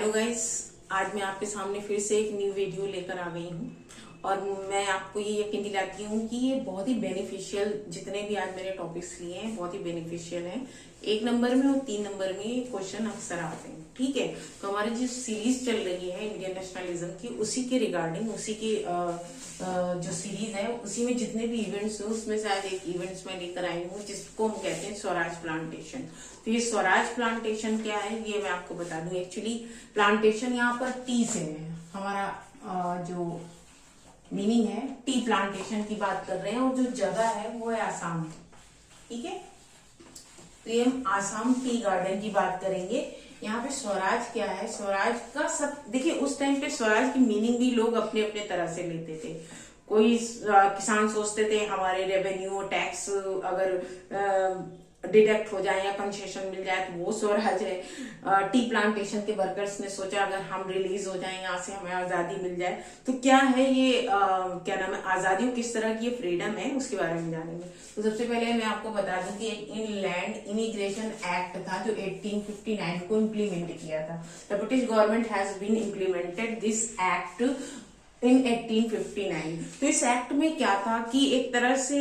Hello guys, आज मैं आपके सामने फिर से एक न्यू वीडियो लेकर आ गई हूँ और मैं आपको ये यकीन दिलाती हूँ कि ये बहुत ही बेनिफिशियल, जितने भी आज मैंने टॉपिक्स लिए हैं बहुत ही बेनिफिशियल हैं। 1 नंबर में और 3 नंबर में ये क्वेश्चन अक्सर आते हैं। ठीक है, तो हमारी जो सीरीज चल रही है इंडियन नेशनलिज्म की, उसी के रिगार्डिंग, उसी की जो सीरीज है उसी में जितने भी इवेंट्स हैं उसमें से आज एक इवेंट्स में लेकर आई हूँ जिसको हम कहते हैं स्वराज प्लांटेशन। तो ये स्वराज प्लांटेशन क्या है ये मैं आपको बता दूं। एक्चुअली प्लांटेशन यहाँ पर टी से है, हमारा जो मीनिंग है टी प्लांटेशन की बात कर रहे हैं और जो जगह है वो है आसाम। ठीक है, तो ये हम आसाम टी गार्डन की बात करेंगे। यहाँ पे स्वराज क्या है, स्वराज का सब देखिए, उस टाइम पे स्वराज की मीनिंग भी लोग अपने अपने तरह से लेते थे। कोई किसान सोचते थे हमारे रेवेन्यू टैक्स अगर डिडक्ट हो जाए या कंसेशन मिल जाए तो वो स्वराज है। टी प्लांटेशन के वर्कर्स ने सोचा अगर हम रिलीज हो जाए यहाँ से, हमें आजादी मिल जाए। तो क्या है ये क्या नाम है, आजादी किस तरह की फ्रीडम है उसके बारे में जानेंगे। तो सबसे पहले मैं आपको बता दूं कि एक इनलैंड इमिग्रेशन एक्ट था जो 1859 को इम्प्लीमेंट किया था। The British government has been implemented this act in 1859। तो इस एक्ट में क्या था कि एक तरह से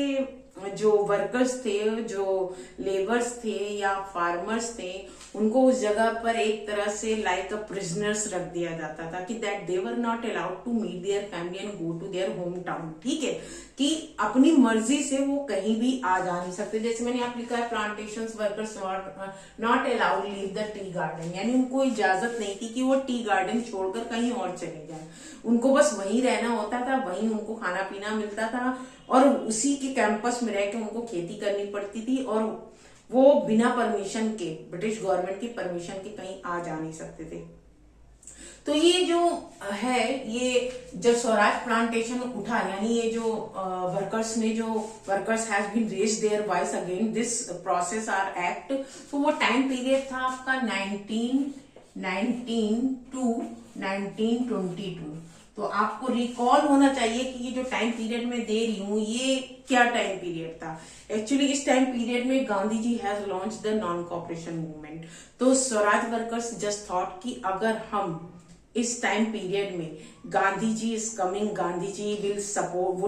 जो वर्कर्स थे, जो लेबर्स थे या फार्मर्स थे, उनको उस जगह पर एक तरह से लाइक अ प्रिजनर्स रख दिया जाता था कि that they were not allowed to meet their family and go to their home town. ठीक है, कि अपनी मर्जी से वो कहीं भी आ जा नहीं सकते। जैसे मैंने आप लिखा है plantation workers not allowed leave the tea garden, यानी उनको इजाजत नहीं थी कि वो टी गार्डन छोड़कर कहीं और चले जाए। उनको बस वहीं रहना होता था, वहीं उनको खाना पीना मिलता था और उसी के कैंपस में रह के उनको खेती करनी पड़ती थी और वो बिना परमिशन के, ब्रिटिश गवर्नमेंट की परमिशन के कहीं आ जा नहीं सकते थे। तो ये जो है, ये जब स्वराज प्लांटेशन उठा, यानी ये जो workers has been raise their voice against this process or act, तो वो टाइम पीरियड था आपका 1919 टू 1922। तो आपको रिकॉल होना चाहिए कि ये जो टाइम पीरियड में दे रही हूं ये क्या टाइम पीरियड था। एक्चुअली इस टाइम पीरियड में Gandhi ji has launch the non cooperation movement. तो स्वराज वर्कर्स जस्ट थॉट कि अगर हम इस टाइम पीरियड में Gandhi ji is coming, Gandhi ji would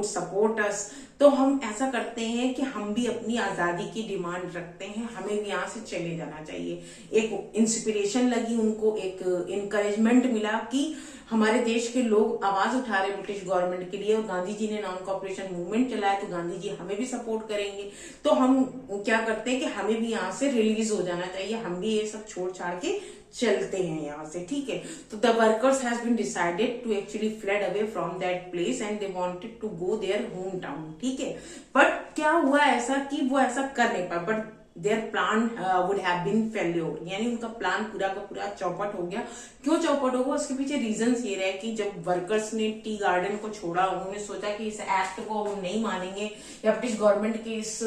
support us, तो हम ऐसा करते हैं कि हम भी अपनी आजादी की डिमांड रखते हैं, हमें भी यहाँ से चले जाना चाहिए। एक इंस्पिरेशन लगी उनको, एक इनकरेजमेंट मिला कि हमारे देश के लोग आवाज उठा रहे ब्रिटिश गवर्नमेंट के लिए और गांधी जी ने नॉन कॉपरेशन मूवमेंट चलाया तो गांधी जी हमें भी सपोर्ट करेंगे। तो हम क्या करते हैं कि हमें भी यहाँ से रिलीज हो जाना चाहिए, हम भी ये सब छोड़ छाड़ के चलते हैं यहाँ से। ठीक है, तो the workers has been decided to actually fled away from that place and they wanted to go their home town. ठीक है, बट क्या हुआ ऐसा कि वो ऐसा कर नहीं पाए, but their plan would have been failure, यानी उनका प्लान पूरा का पूरा चौपट हो गया। क्यों चौपट होगा, उसके पीछे रीजंस ये रहे कि जब वर्कर्स ने टी गार्डन को छोड़ा, उन्होंने सोचा कि इस एक्ट को वो नहीं मानेंगे या ब्रिटिश गवर्नमेंट के इस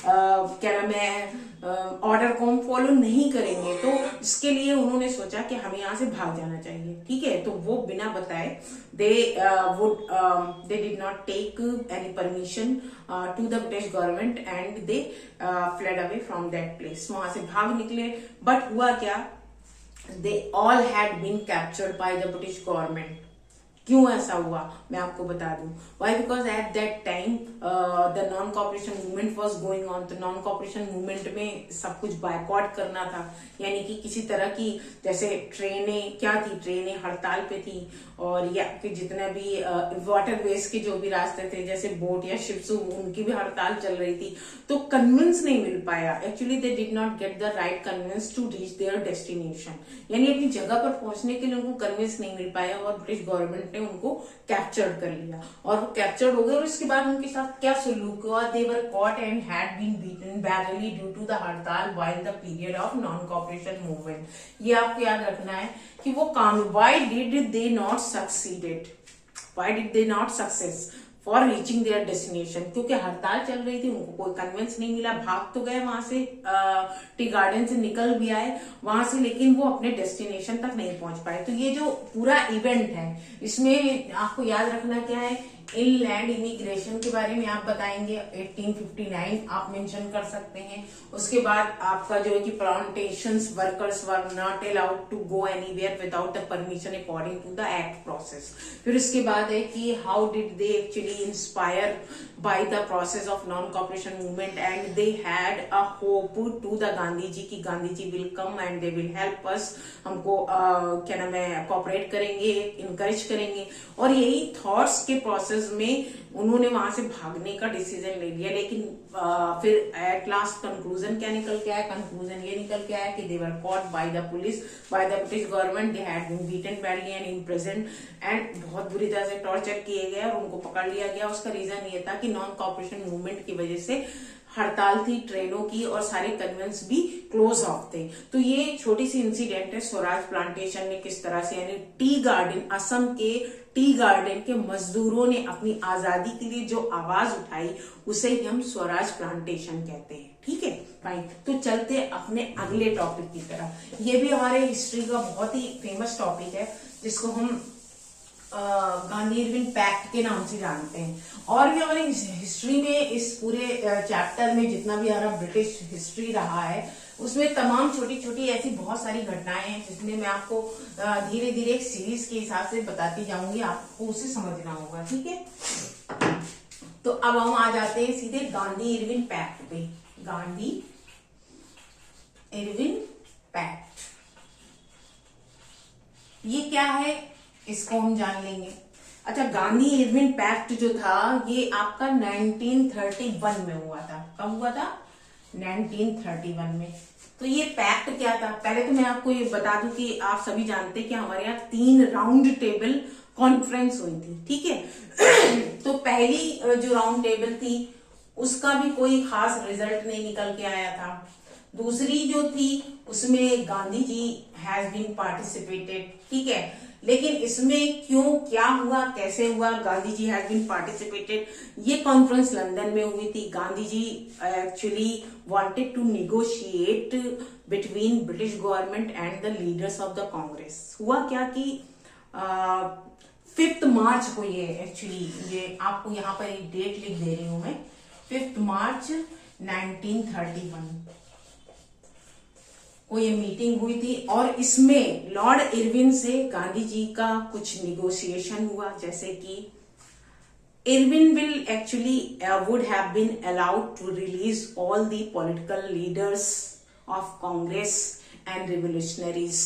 क्या नाम है ऑर्डर को हम फॉलो नहीं करेंगे, तो इसके लिए उन्होंने सोचा कि हमें यहाँ से भाग जाना चाहिए। ठीक है, तो वो बिना बताए they did not take any permission to the British government and they fled away from that place। वहां से भाग निकले, बट हुआ क्या, they all had been captured by the British government। क्यों ऐसा हुआ मैं आपको बता दूं। Why, because at that time the non cooperation movement was going on. तो नॉन कॉपरेशन मूवमेंट में सब कुछ बायकॉट करना था, यानी कि किसी तरह की, जैसे ट्रेनें क्या थी, ट्रेनें हड़ताल पे थी और या फिर जितने भी वाटरवेज के जो भी रास्ते थे जैसे बोट या शिप्स, उनकी भी हड़ताल चल रही थी। तो कन्विंस नहीं मिल पाया, actually they did not get the right convince to reach their destination, यानी अपनी जगह पर पहुंचने के लिए उनको कन्विंस नहीं मिल पाया और ब्रिटिश गवर्नमेंट ने उनको कैप्चर कर लिया और वो कैप्चर हो गए। और इसके बाद उनके साथ क्या सलूक हुआ, they were caught and had been beaten badly due to the हड़ताल while the period of non cooperation movement. ये आपको याद रखना है कि वो काम, why did they not succeeded, why did they not success for reaching their destination, क्योंकि हड़ताल चल रही थी, उनको कोई कन्विंस नहीं मिला। भाग तो गए वहां से, टी गार्डन से निकल भी आए वहां से, लेकिन वो अपने डेस्टिनेशन तक नहीं पहुंच पाए। तो ये जो पूरा इवेंट है इसमें आपको याद रखना क्या है, इनलैंड इमिग्रेशन के बारे में आप बताएंगे, 1859 आप मेंशन कर सकते हैं। उसके बाद आपका जो है कि plantations workers were not allowed to go anywhere without the permission according to the act process. फिर उसके बाद है कि how did they actually inspire by the process of non cooperation movement and they had a hope to the Gandhi ji की Gandhi ji will come and they will help us, हमको क्या नाम है कोऑपरेट करेंगे, इनकरेज करेंगे। और यही थॉट्स के प्रोसेस में उन्होंने वहां से भागने का डिसीजन ले लिया। लेकिन फिर एट लास्ट कंक्लूजन क्या निकल के आया? कंक्लूजन ये निकल के आया कि they were caught by the police, by the British government, they had been beaten badly and imprisoned and बहुत बुरी तरह से टॉर्चर किए गए और उनको पकड़ लिया गया। उसका रीजन ये था कि नॉन कॉपरेशन मूवमेंट की वजह से हड़ताल थी ट्रेनों की और सारे कन्वेंस भी क्लोज ऑफ थे। तो ये छोटी सी इंसिडेंट है स्वराज प्लांटेशन में किस तरह से, यानी टी गार्डन, असम के टी गार्डन के मजदूरों ने अपनी आजादी के लिए जो आवाज उठाई उसे ही हम स्वराज प्लांटेशन कहते हैं। ठीक है फाइन, तो चलते अपने अगले टॉपिक की तरफ। ये भी हमारे हिस्ट्री का बहुत ही फेमस टॉपिक है जिसको हम गांधी इरविन पैक्ट के नाम से जानते हैं। और भी हमारे हिस्ट्री में इस पूरे चैप्टर में जितना भी हमारा ब्रिटिश हिस्ट्री रहा है उसमें तमाम छोटी छोटी ऐसी बहुत सारी घटनाएं हैं जिसमें मैं आपको धीरे धीरे एक सीरीज के हिसाब से बताती जाऊंगी, आपको उसे समझना होगा। ठीक है, तो अब हम आ जाते हैं सीधे गांधी इरविन पैक्ट पे। गांधी इरविन पैक्ट ये क्या है इसको हम जान लेंगे। अच्छा, गांधी इरविन पैक्ट जो था ये आपका 1931 में हुआ था। कब हुआ था? 1931 में। तो ये पैक्ट क्या था? पहले तो मैं आपको ये बता दूं कि आप सभी जानते हैं कि हमारे यहाँ 3 राउंड टेबल कॉन्फ्रेंस हुई थी। ठीक है तो पहली जो राउंड टेबल थी उसका भी कोई खास रिजल्ट नहीं निकल के आया था। दूसरी जो थी उसमें Gandhi ji has been participated. ठीक है, लेकिन इसमें क्यों, क्या हुआ, कैसे हुआ, Gandhi ji has been participated, ये कॉन्फ्रेंस लंदन में हुई थी। Gandhi ji actually wanted to negotiate between British government and the leaders of the Congress. हुआ क्या कि 5 मार्च को ये एक्चुअली, ये आपको यहाँ पर एक डेट लिख दे रही हूं मैं, 5 मार्च 1931 को ये मीटिंग हुई थी। और इसमें लॉर्ड इरविन से गांधी जी का कुछ निगोशिएशन हुआ, जैसे कि Irwin will actually would have been allowed to release all the political leaders of Congress and revolutionaries.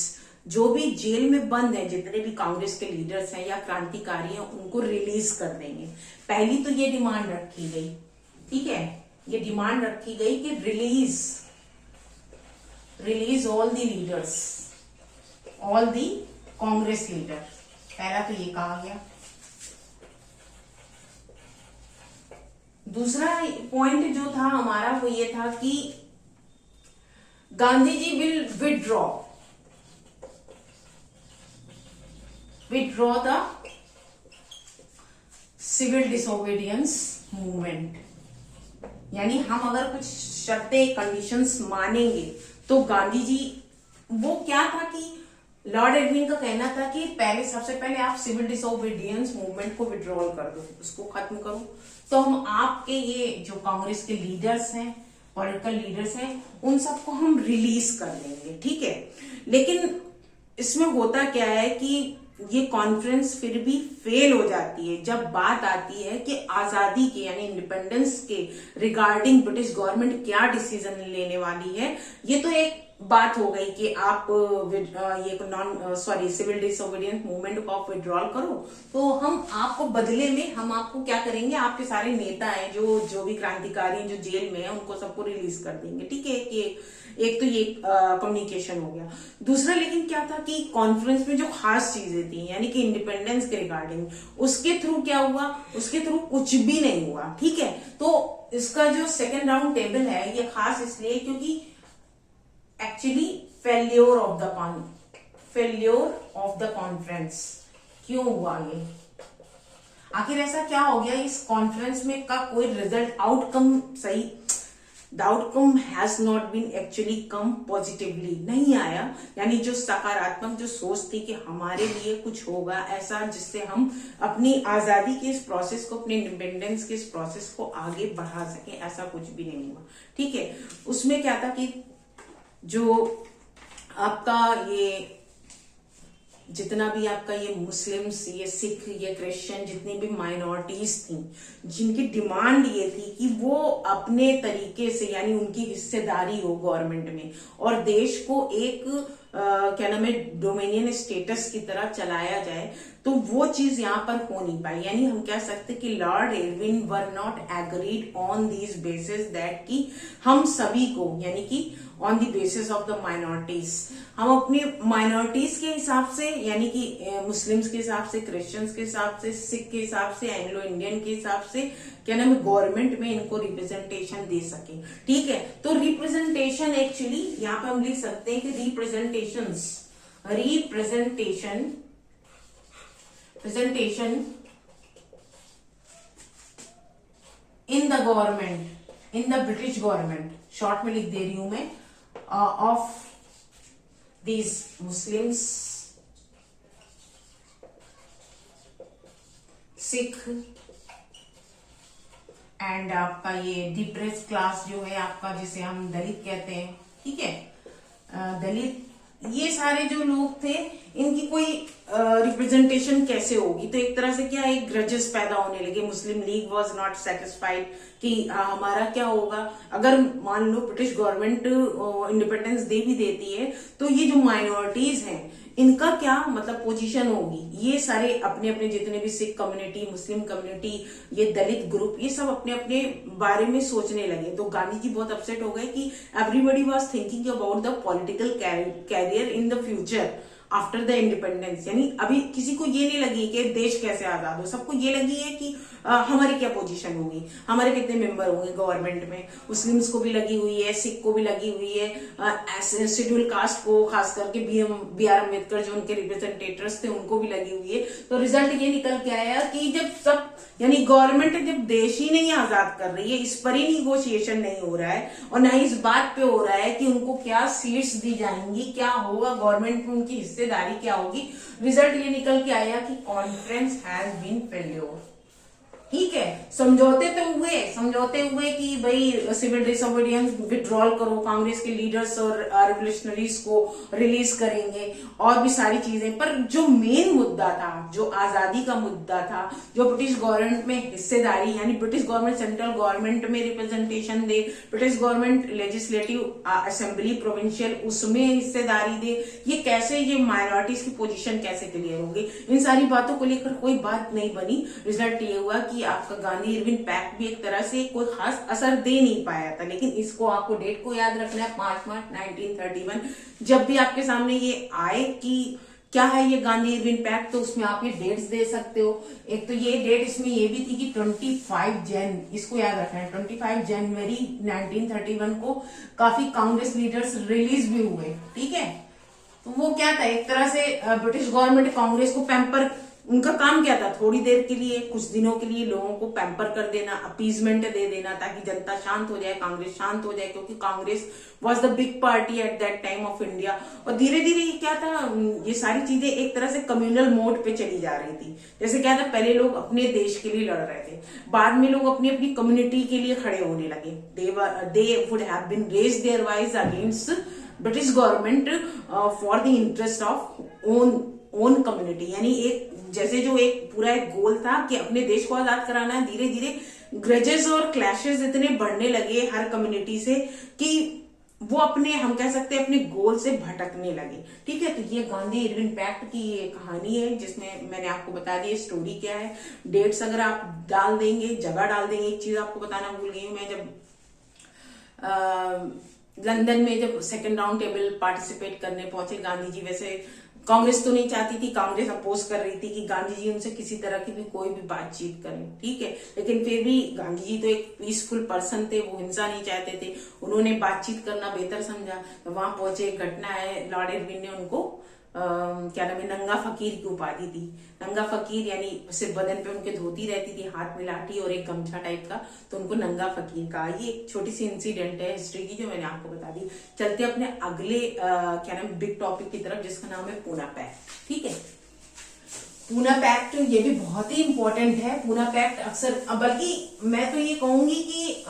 जो भी जेल में बंद है, जितने भी कांग्रेस के लीडर्स हैं या क्रांतिकारी हैं, उनको रिलीज कर देंगे। पहली तो ये डिमांड रखी गई। ठीक है, ये डिमांड रखी गई कि release all the leaders, all the Congress leader. पहला तो ये कहा गया। दूसरा पॉइंट जो था हमारा वो ये था कि Gandhi ji will withdraw the civil disobedience movement. यानी हम अगर कुछ शर्तें, कंडीशंस मानेंगे तो गांधी जी, वो क्या था कि लॉर्ड इरविन का कहना था कि सबसे पहले आप सिविल डिसोबीडियंस मूवमेंट को विड्रॉल कर दो, उसको खत्म करो, तो हम आपके ये जो कांग्रेस के लीडर्स हैं, पॉलिटिकल लीडर्स हैं, उन सबको हम रिलीज कर देंगे। ठीक है, लेकिन इसमें होता क्या है कि ये कॉन्फ्रेंस फिर भी फेल हो जाती है जब बात आती है कि आजादी के यानी इंडिपेंडेंस के रिगार्डिंग ब्रिटिश गवर्नमेंट क्या डिसीजन लेने वाली है। ये तो एक बात हो गई कि आप ये सिविल डिसोबीडियंस मूवमेंट को विड्रॉल करो, तो हम आपको बदले में हम आपको क्या करेंगे, आपके सारे नेता हैं जो भी क्रांतिकारी हैं जो जेल में हैं उनको सबको रिलीज कर देंगे। ठीक है, कि एक तो ये कम्युनिकेशन हो गया। दूसरा लेकिन क्या था कि कॉन्फ्रेंस में जो खास चीजें थी यानी कि इंडिपेंडेंस के रिगार्डिंग, उसके थ्रू क्या हुआ, उसके थ्रू कुछ भी नहीं हुआ। ठीक है, तो इसका जो सेकेंड राउंड टेबल है ये खास इसलिए क्योंकि actually failure of the conference. क्यों हुआ ये, आखिर ऐसा क्या हो गया इस कॉन्फ्रेंस में का कोई रिजल्ट, आउटकम सही the outcome has not been actually come positively, नहीं आया। यानी जो सकारात्मक जो सोच थी कि हमारे लिए कुछ होगा ऐसा जिससे हम अपनी आजादी के इस प्रोसेस को, अपने इंडिपेंडेंस के इस प्रोसेस को आगे बढ़ा सकें, ऐसा कुछ भी नहीं हुआ। ठीक है, उसमें क्या था कि जो आपका ये जितना भी आपका ये मुस्लिम्स, ये सिख, ये क्रिश्चियन, जितनी भी माइनॉरिटीज थी, जिनकी डिमांड ये थी कि वो अपने तरीके से, यानी उनकी हिस्सेदारी हो गवर्नमेंट में और देश को एक क्या नाम है, डोमिनियन स्टेटस की तरह चलाया जाए, तो वो चीज यहाँ पर हो नहीं पाई। यानी हम कह सकते कि Lord Irwin were not agreed on these basis that कि हम सभी को, यानी कि on the basis of the minorities, हम अपनी माइनॉरिटीज के हिसाब से, यानी कि मुस्लिम्स के हिसाब से, क्रिश्चियंस के हिसाब से, सिख के हिसाब से, एंग्लो इंडियन के हिसाब से, क्या नाम है, गवर्नमेंट में इनको रिप्रेजेंटेशन दे सके। ठीक है, तो रिप्रेजेंटेशन एक्चुअली यहाँ पे हम लिख सकते हैं कि representation in the government, in the British government, short में लिख दे रही हूं मैं, of these Muslims, Sikh and आपका ये डिप्रेस क्लास जो है आपका, जिसे हम दलित कहते हैं। ठीक है, दलित, ये सारे जो लोग थे, इनकी कोई रिप्रेजेंटेशन कैसे होगी? तो एक तरह से क्या, एक ग्रजेस पैदा होने लगे। मुस्लिम लीग वाज नॉट सेटिस्फाइड कि हमारा क्या होगा अगर मान लो ब्रिटिश गवर्नमेंट इंडिपेंडेंस दे भी देती है, तो ये जो माइनॉरिटीज हैं इनका क्या मतलब पोजीशन होगी। ये सारे अपने अपने जितने भी सिख कम्युनिटी, मुस्लिम कम्युनिटी, ये दलित ग्रुप, ये सब अपने अपने बारे में सोचने लगे। तो गांधी जी बहुत अपसेट हो गए कि everybody was thinking about the political career in the future after the independence. यानी अभी किसी को ये नहीं लगी कि देश कैसे आजाद हो, सबको ये लगी है कि हमारी क्या पोजीशन होगी, हमारे कितने मेंबर होंगे गवर्नमेंट में। मुस्लिम्स को भी लगी हुई है, सिख को भी लगी हुई है, शेड्यूल कास्ट को, खास करके बी आर अम्बेडकर जो उनके रिप्रेजेंटेटर्स थे उनको भी लगी हुई है। तो रिजल्ट ये निकल के आया कि जब सब, यानी गवर्नमेंट जब देश ही नहीं आजाद कर रही है, इस पर ही निगोशिएशन नहीं हो रहा है और न ही इस बात पे हो रहा है कि उनको क्या सीट्स दी जाएंगी, क्या होगा गवर्नमेंट में, उनकी हिस्सेदारी क्या होगी, रिजल्ट ये निकल के आया कि कॉन्फ्रेंस हैज बीन फेल्योर। ठीक है, समझौते हुए कि भाई सिविल डिसोबीडियंस विड्रॉल करो, कांग्रेस के लीडर्स और रिवोल्यूशनरीज को रिलीज करेंगे और भी सारी चीजें। पर जो मेन मुद्दा था, जो आजादी का मुद्दा था, जो ब्रिटिश गवर्नमेंट में हिस्सेदारी, यानी ब्रिटिश गवर्नमेंट सेंट्रल गवर्नमेंट में रिप्रेजेंटेशन दे, British government legislative assembly provincial उसमें हिस्सेदारी दे, ये कैसे, ये माइनॉरिटीज की पोजीशन कैसे क्लियर होगी, इन सारी बातों को लेकर कोई बात नहीं बनी। रिजल्ट ये हुआ कि आपका गांधी इरविन पैक्ट भी एक तरह से कोई खास असर दे नहीं पाया था। लेकिन इसको आपको डेट को याद रखना है, 5 मार्च 1931। जब भी आपके सामने ये आए कि क्या है ये गांधी इरविन पैक्ट, तो उसमें आप ये डेट्स दे सकते हो। एक तो ये डेट इसमें ये भी थी कि 25 जन, इसको याद रखना है, 25 जनवरी 1931 को काफी कांग्रेस लीडर्स रिलीज भी हुए। ठीक है, तो वो क्या था, एक तरह से ब्रिटिश गवर्नमेंट कांग्रेस को पैम्पर, उनका काम क्या था, थोड़ी देर के लिए, कुछ दिनों के लिए लोगों को पैम्पर कर देना, अपीजमेंट दे देना, ताकि जनता शांत हो जाए, कांग्रेस शांत हो जाए, क्योंकि Congress was the big party at that time of India. और धीरे धीरे ये क्या था, ये सारी चीजें एक तरह से कम्युनल मोड पे चली जा रही थी। जैसे क्या था, पहले लोग अपने देश के लिए लड़ रहे थे, बाद में लोग अपनी अपनी कम्युनिटी के लिए खड़े होने लगे। They would have been raised their voice against British government for the interest of own community. यानी एक जैसे जो एक पूरा एक गोल था कि अपने देश को आजाद कराना है, धीरे धीरे ग्रजेस और क्लैशेस इतने बढ़ने लगे हर कम्युनिटी से कि वो अपने, हम कह सकते हैं, अपने गोल से भटकने लगे। ठीक है, तो ये गांधी इरविन पैक्ट की ये कहानी है, जिसमें मैंने आपको बता दी स्टोरी क्या है। डेट्स अगर आप डाल देंगे, जगह डाल देंगे। एक चीज आपको बताना भूल गई हूं, मैं जब लंदन में जब सेकेंड राउंड टेबल पार्टिसिपेट करने पहुंचे गांधी जी, वैसे कांग्रेस तो नहीं चाहती थी, कांग्रेस अपोज कर रही थी कि गांधी जी उनसे किसी तरह की भी कोई भी बातचीत करें। ठीक है, लेकिन फिर भी गांधी जी तो एक पीसफुल पर्सन थे, वो हिंसा नहीं चाहते थे, उन्होंने बातचीत करना बेहतर समझा। तो वहां पहुंचे, एक घटना है, लॉर्ड इरविन ने उनको क्या नाम है, नंगा फकीर की उपाधि दी। नंगा फकीर यानी सिर्फ बदन पे उनके धोती रहती थी, हाथ में लाठी और एक गमछा टाइप का, तो उनको नंगा फकीर कहा। ये एक छोटी सी इंसिडेंट है हिस्ट्री की जो मैंने आपको बता दी। चलते अपने अगले क्या नाम बिग टॉपिक की तरफ, जिसका नाम है पूना पैक्ट। ठीक है, पूना पैक्ट ये भी बहुत ही इंपॉर्टेंट है। पूना पैक्ट अक्सर, बल्कि मैं तो ये कहूंगी कि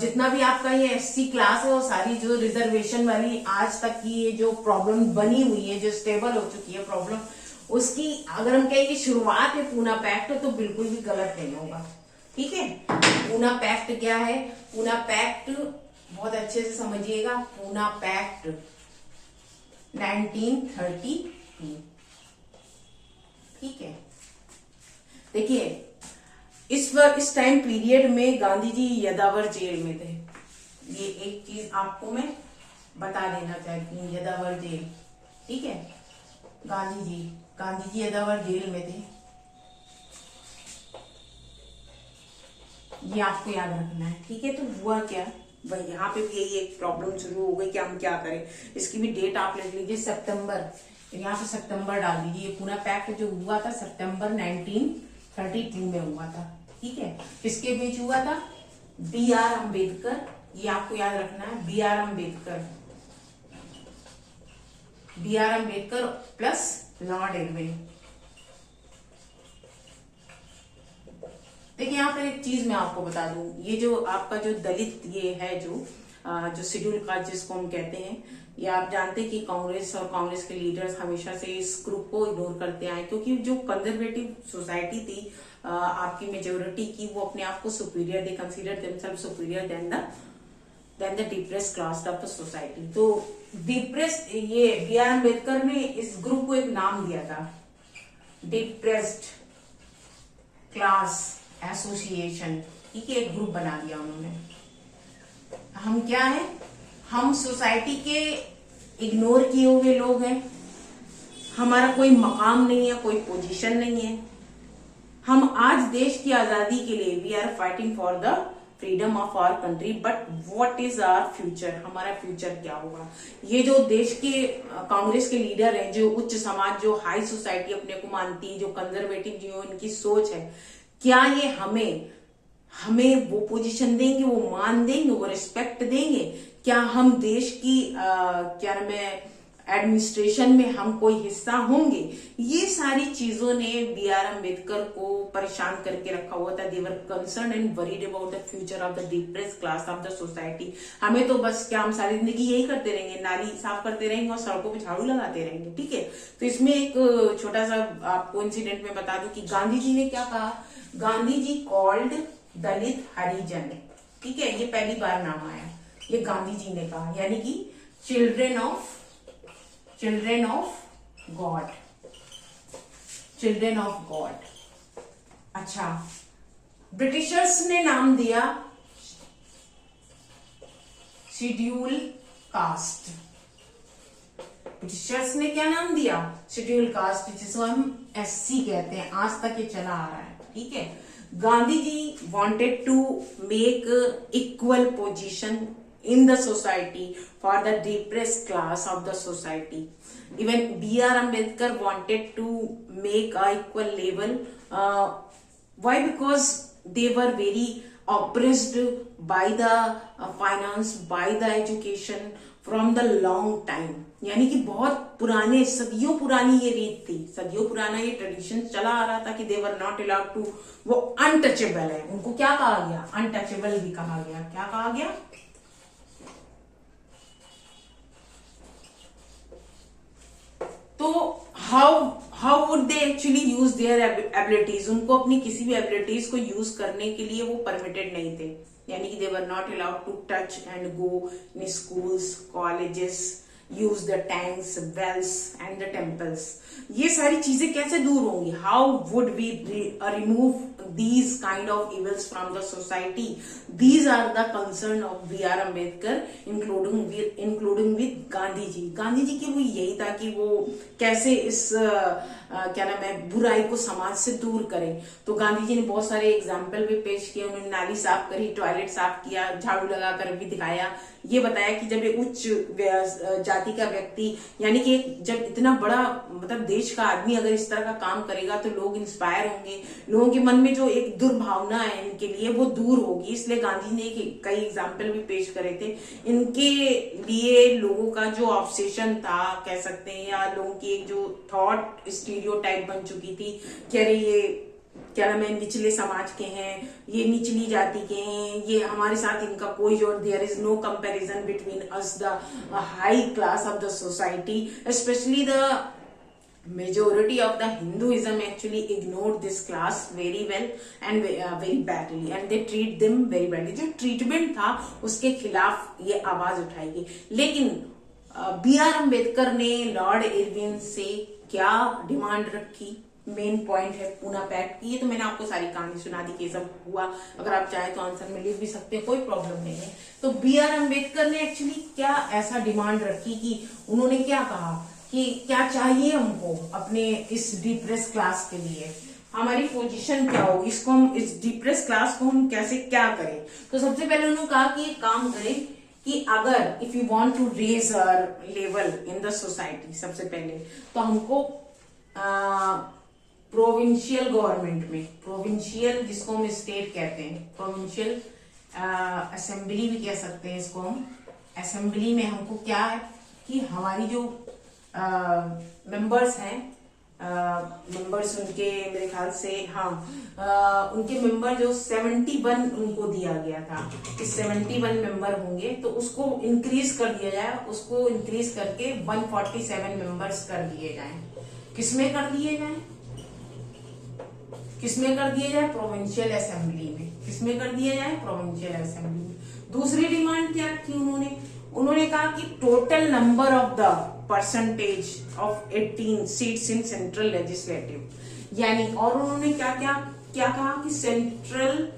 जितना भी आपका ये एससी क्लास है और सारी जो रिजर्वेशन वाली आज तक की ये जो प्रॉब्लम बनी हुई है, जो स्टेबल हो चुकी है प्रॉब्लम, उसकी अगर हम कहें कि शुरुआत है पूना पैक्ट, तो बिल्कुल भी गलत नहीं होगा। ठीक है, पूना पैक्ट क्या है? पूना पैक्ट बहुत अच्छे से समझिएगा। पूना पैक्ट 1932। ठीक है, देखिए इस टाइम पीरियड में गांधी जी यदावर जेल में थे। ये एक चीज आपको मैं बता देना चाहती हूँ, यदावर जेल। ठीक है, गांधी जी यदावर जेल में थे, ये आपको याद रखना है। ठीक है, तो हुआ क्या भाई, यहाँ पे भी यही एक प्रॉब्लम शुरू हो गई कि हम क्या करें। इसकी भी डेट आप लिख लीजिए, सितंबर, यहाँ पे सितंबर डाल दीजिए। ये पूना पैक्ट जो हुआ था सितंबर 1932 में हुआ था। ठीक है, किसके बीच हुआ था? बी आर अम्बेडकर, ये आपको याद रखना है, B R Ambedkar plus Lord Irwin. देखिए यहाँ पर एक चीज मैं आपको बता दूं, ये जो आपका जो दलित ये है, जो शेड्यूल कास्ट जिसको हम कहते हैं, ये आप जानते हैं कि कांग्रेस और कांग्रेस के लीडर्स हमेशा से इस ग्रुप को इग्नोर करते आए, क्योंकि जो कंजर्वेटिव सोसाइटी थी आपकी मेजोरिटी की, वो अपने आप को superior, they consider themselves superior than the depressed class of the society. तो डिप्रेस्ड, ये बी आर अम्बेडकर ने इस ग्रुप को एक नाम दिया था, डिप्रेस्ड क्लास एसोसिएशन। ठीक है, एक ग्रुप बना दिया उन्होंने। हम क्या है? हम सोसाइटी के इग्नोर किए हुए लोग हैं, हमारा कोई मकाम नहीं है, कोई पोजीशन नहीं है। हम आज देश की आजादी के लिए we are fighting for the freedom of our country, but what is our future? हमारा फ्यूचर क्या होगा? ये जो देश के कांग्रेस के लीडर हैं, जो उच्च समाज, जो हाई सोसाइटी अपने को मानती है, जो कंजर्वेटिव जो इनकी सोच है, क्या ये हमें वो पोजीशन देंगे, वो मान देंगे, वो रिस्पेक्ट देंगे? क्या हम देश की क्या नाम है एडमिनिस्ट्रेशन में हम कोई हिस्सा होंगे? ये सारी चीजों ने बी आर अम्बेडकर को परेशान करके रखा हुआ था। They were concern and worried about the future of the depressed class of the society. हमें तो बस क्या, हम सारी जिंदगी यही करते रहेंगे, नाली साफ करते रहेंगे और सड़कों पे झाड़ू लगाते रहेंगे। ठीक है, तो इसमें एक छोटा सा आपको इंसिडेंट में बता दूं कि गांधी जी ने क्या कहा। गांधी जी कॉल्ड दलित हरिजन। ठीक है, ये पहली बार नाम आया, ये गांधी जी ने कहा, यानी कि children of God, children of God. अच्छा, ब्रिटिशर्स ने नाम दिया शेड्यूल कास्ट। ब्रिटिशर्स ने क्या नाम दिया? शेड्यूल कास्ट, जिसको हम एससी कहते हैं। आज तक ये चला आ रहा है। ठीक है, Gandhi ji wanted to make equal position in the society for the depressed class of the society. Even B.R. Ambedkar wanted to make a equal level. Why? Because they were very oppressed by the finance, by the education from the long time. यानी कि बहुत पुराने, सदियों पुरानी ये रीत थी, सदियों पुराना ये ट्रेडिशन चला आ रहा था कि they were not allowed to, वो अनटचेबल है। उनको क्या कहा गया? अनटचेबल भी कहा गया। क्या कहा गया? तो how would they actually use their abilities? उनको अपनी किसी भी एबिलिटीज को यूज करने के लिए वो परमिटेड नहीं थे, यानी कि they were not allowed to touch and go in schools, colleges, use the tanks, wells and the temples. ये सारी चीजें कैसे दूर होंगी? How would we remove these kind of evils from the society? These are the concern of B.R. Ambedkar, including with Gandhi ji. Gandhi ji की वो यही था कि वो कैसे इस क्या नाम है, बुराई को समाज से दूर करें। तो गांधी जी ने बहुत सारे एग्जाम्पल भी पेश किए। उन्होंने नाली साफ करी, टॉयलेट साफ किया, झाड़ू लगाकर भी दिखाया। ये बताया कि जब ये उच्च जाति का व्यक्ति, यानी कि जब इतना बड़ा मतलब देश का आदमी अगर इस तरह का काम करेगा तो लोग इंस्पायर होंगे, लोगों के मन में जो एक दुर्भावना है इनके लिए वो दूर होगी। इसलिए गांधी ने कई एग्जाम्पल भी पेश करे थे। इनके लिए लोगों का जो ऑब्सेशन था कह सकते हैं, या लोगों की एक जो थॉट स्टीरियोटाइप बन चुकी थी कि अरे ये क्या नाम है, निचले समाज के हैं, ये निचली जाति के हैं, ये हमारे साथ इनका कोई जोड़, there is no comparison between us the high class of the society, specially the majority of the Hinduism actually ignored this class very well and very badly, and they treat them very badly। जो treatment था उसके खिलाफ ये आवाज उठाएगी। लेकिन B R Ambedkar ने Lord Irwin से क्या डिमांड रखी, मेन पॉइंट है पूना पैक्ट की। ये तो मैंने आपको सारी कहानी सुना दी कि सब हुआ, अगर आप चाहे तो आंसर में लिख भी सकते हैं, कोई प्रॉब्लम नहीं है। तो बी आर अम्बेडकर ने एक्चुअली क्या ऐसा डिमांड रखी कि उन्होंने क्या कहा कि क्या चाहिए हमको अपने इस डिप्रेस क्लास के लिए, हमारी पोजीशन क्या हो, इसको हम इस डिप्रेस क्लास को हम कैसे क्या करें। तो सबसे पहले उन्होंने कहा कि एक काम करें कि अगर if you want to raise our level in the society, सबसे पहले तो हमको प्रोविंशियल गवर्नमेंट में, प्रोविंशियल जिसको हम स्टेट कहते हैं, प्रोविंशियल असेंबली भी कह सकते हैं इसको हम, असेंबली में हमको क्या है कि हमारी जो मेंबर्स हैं, मेंबर्स उनके मेरे ख्याल से उनके मेंबर जो 71 उनको दिया गया था कि 71 मेंबर होंगे, तो उसको इंक्रीज कर दिया जाए, उसको इंक्रीज करके 147 मेंबर्स कर दिए जाएं। किसमें कर दिए जाएं, किसमें कर दिए जाए, प्रोविंशियल असेंबली में। किसमें कर दिए जाए, प्रोविंशियल असेंबली में। दूसरी डिमांड क्या थी उन्होंने कहा कि total number of the percentage of 18 seats in central legislative, यानी और उन्होंने क्या कहा कि सेंट्रल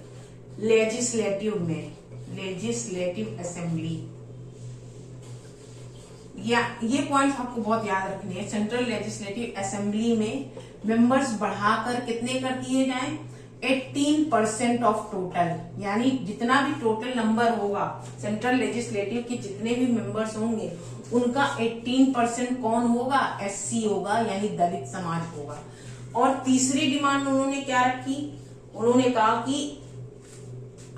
लेजिस्लेटिव में, लेजिस्लेटिव असेंबली, या ये पॉइंट आपको बहुत याद रखने हैं। सेंट्रल लेजिस्लेटिव असेंबली में मेंबर्स बढ़ाकर कितने कर दिए जाएं, 18% ऑफ टोटल, यानी जितना भी टोटल नंबर होगा सेंट्रल लेजिस्लेटिव के जितने भी मेंबर्स होंगे उनका 18% कौन होगा, एससी होगा, यानी दलित समाज होगा। और तीसरी डिमांड उन्होंने क्या रखी, उन्होंने कहा कि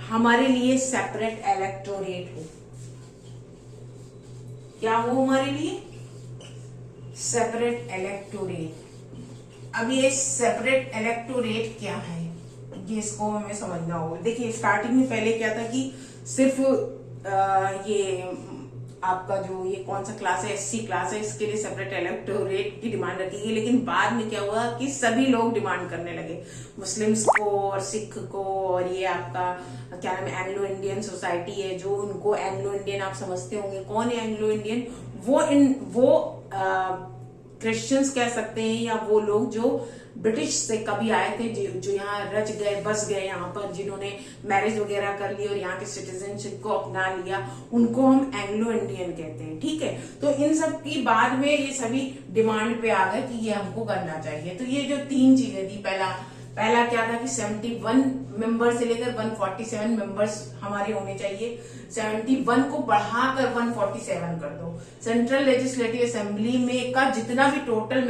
हमारे लिए सेपरेट इलेक्टोरेट हो। क्या हो हमारे लिए, सेपरेट इलेक्टोरेट। अब ये सेपरेट इलेक्टोरेट क्या है, ये इसको हमें समझना होगा। देखिए स्टार्टिंग में पहले क्या था कि सिर्फ ये आपका जो ये कौन सा क्लास है, एससी क्लास है, इसके लिए सेपरेट इलेक्टोरेट की डिमांड रखी गई। लेकिन बाद में क्या हुआ कि सभी लोग डिमांड करने लगे, मुस्लिम्स को और सिख को, और ये आपका क्या नाम है, एंग्लो इंडियन सोसाइटी है, जो उनको एंग्लो इंडियन आप समझते होंगे। कौन है एंग्लो इंडियन, वो क्रिश्चियंस कह सकते हैं, या वो लोग जो ब्रिटिश से कभी आए थे, जो यहाँ रच गए, बस गए यहाँ पर, जिन्होंने मैरिज वगैरह कर ली और यहाँ के सिटीजनशिप को अपना लिया, उनको हम एंग्लो इंडियन कहते हैं। ठीक है, तो इन सब की बाद में ये सभी डिमांड पे आ गए कि ये हमको करना चाहिए। तो ये जो तीन चीजें थी, पहला क्या था कि 71 मेंबर से लेकर 147 मेंबर्स हमारे होने चाहिए, 71 को बढ़ाकर 147 कर दो। सेंट्रल लेजिस्लेटिव असेंबली में का जितना भी टोटल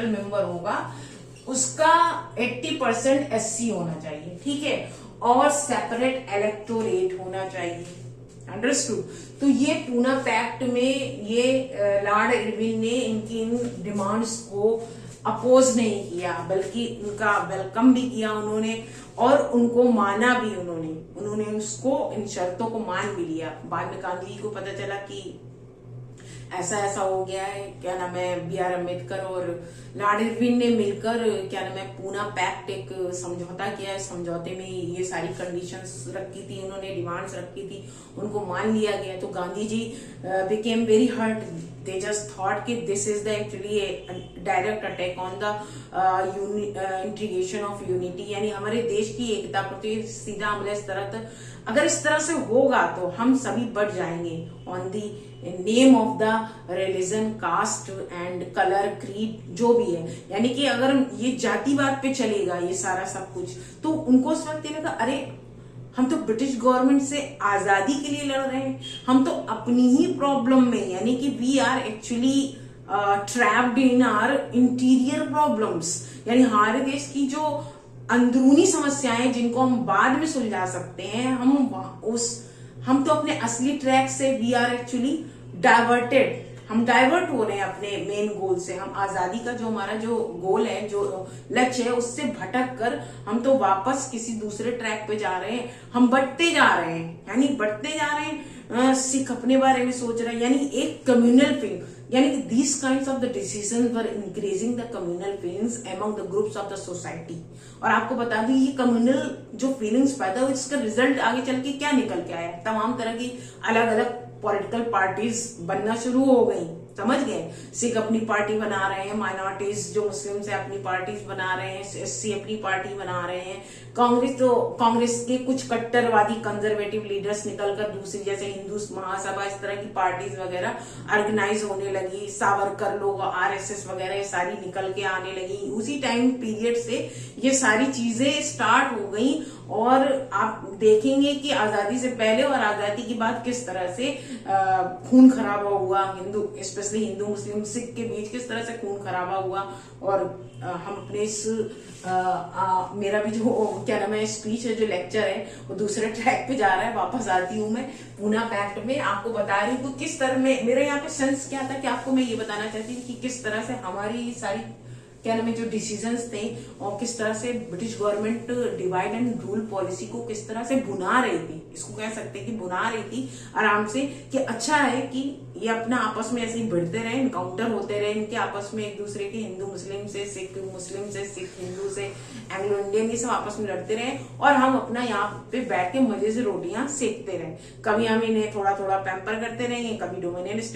मेंबर होगा उसका 80% एससी होना चाहिए। ठीक है, और सेपरेट इलेक्टोरेट होना चाहिए। अंडरस्टूड। तो ये पूना पैक्ट में ये लॉर्ड इरविन ने इनकी इन डिमांड्स को अपोज नहीं किया, बल्कि उनका वेलकम भी किया उन्होंने, और उनको माना भी उन्होंने उसको, इन शर्तों को मान भी लिया। बाद में गांधी जी को पता चला कि ऐसा हो गया है, क्या नाम है, बी आर अम्बेडकर और लॉर्ड इरविन ने मिलकर क्या नाम है, पूना पैक्ट एक समझौता किया है। समझौते में ये सारी कंडीशंस रखी थी, उन्होंने डिमांड्स रखी थी, उनको मान लिया गया। तो Gandhi ji became very hurt, they just thought कि this is the actually direct attack on the integration of unity, यानी हमारे देश की एकता प्रति सीधा हमला इस तरह अगर इस तरह से होगा तो हम सभी बढ़ जाएंगे on the name of the religion, caste and colour, creed, जो भी है। यानी कि अगर ये जातिवाद पे चलेगा ये सारा सब कुछ, तो उनको उस वक्त लगेगा अरे हम तो ब्रिटिश गवर्नमेंट से आजादी के लिए लड़ रहे हैं, हम तो अपनी ही प्रॉब्लम में, यानी कि we are actually trapped in our interior problems, यानी हमारे देश की जो अंदरूनी समस्याएं जिनको हम बाद में सुलझा सकते हैं, हम तो अपने असली ट्रैक से वी आर एक्चुअली डाइवर्टेड, हम डाइवर्ट हो रहे हैं अपने मेन गोल से। हम आजादी का जो हमारा जो गोल है, जो लक्ष्य है, उससे भटक कर हम तो वापस किसी दूसरे ट्रैक पे जा रहे हैं, हम बढ़ते जा रहे हैं, यानी बढ़ते जा रहे हैं। सिख अपने बारे में सोच रहे हैं, यानी एक कम्युनल फीलिंग, यानी कि these kinds of the decision were increasing the communal feelings among the groups of the society. और आपको बता दूं ये कम्युनल जो फीलिंग्स पैदा हुई, इसका रिजल्ट आगे चल के क्या निकल के आया, तमाम तरह की अलग अलग पॉलिटिकल पार्टीज बनना शुरू हो गई, समझ गए। सिख अपनी पार्टी बना रहे हैं, माइनॉरिटीज जो मुस्लिम है अपनी पार्टीज बना रहे हैं, एससी अपनी पार्टी बना रहे हैं, कांग्रेस के कुछ कट्टरवादी कंजर्वेटिव लीडर्स निकलकर दूसरी जैसे हिंदू महासभा, इस तरह की पार्टीज वगैरह ऑर्गेनाइज होने लगी, सावरकर लोग, आरएसएस वगैरह ये सारी निकल के आने लगी। उसी टाइम पीरियड से ये सारी चीजें स्टार्ट हो गई। और आप देखेंगे कि आजादी से पहले और आजादी के बाद किस तरह से खून खराबा हुआ, स्पेशली हिंदू मुस्लिम सिख के बीच किस तरह से खून खराबा हुआ। और हम अपने इस मेरा भी जो क्या नाम है स्पीच है, जो लेक्चर है, वो दूसरे ट्रैक पे जा रहा है। वापस आती हूँ मैं पूना पैक्ट में, आपको बता रही हूँ किस तरह में मेरे यहाँ पे सेंस क्या था कि आपको मैं ये बताना चाहती हूँ कि किस तरह से हमारी सारी क्या नाम है जो डिसीजंस थे और किस तरह से British government divide and rule policy को किस तरह से बुना रही थी, इसको कह सकते हैं कि बुना रही थी आराम से। कि अच्छा है कि ये अपना आपस में ऐसे ही भिड़ते रहे, इनकाउंटर होते रहे इनके आपस में, एक दूसरे के, हिंदू मुस्लिम से, सिख मुस्लिम से, सिख हिंदू से, एंग्लो इंडियन, ये सब आपस में लड़ते रहे और हम अपना यहाँ पे बैठ के मजे से रोटियां सेकते रहे। कभी हम इन्हें थोड़ा थोड़ा पैम्पर करते रहेंगे, कभी डोमिनियन स्टेट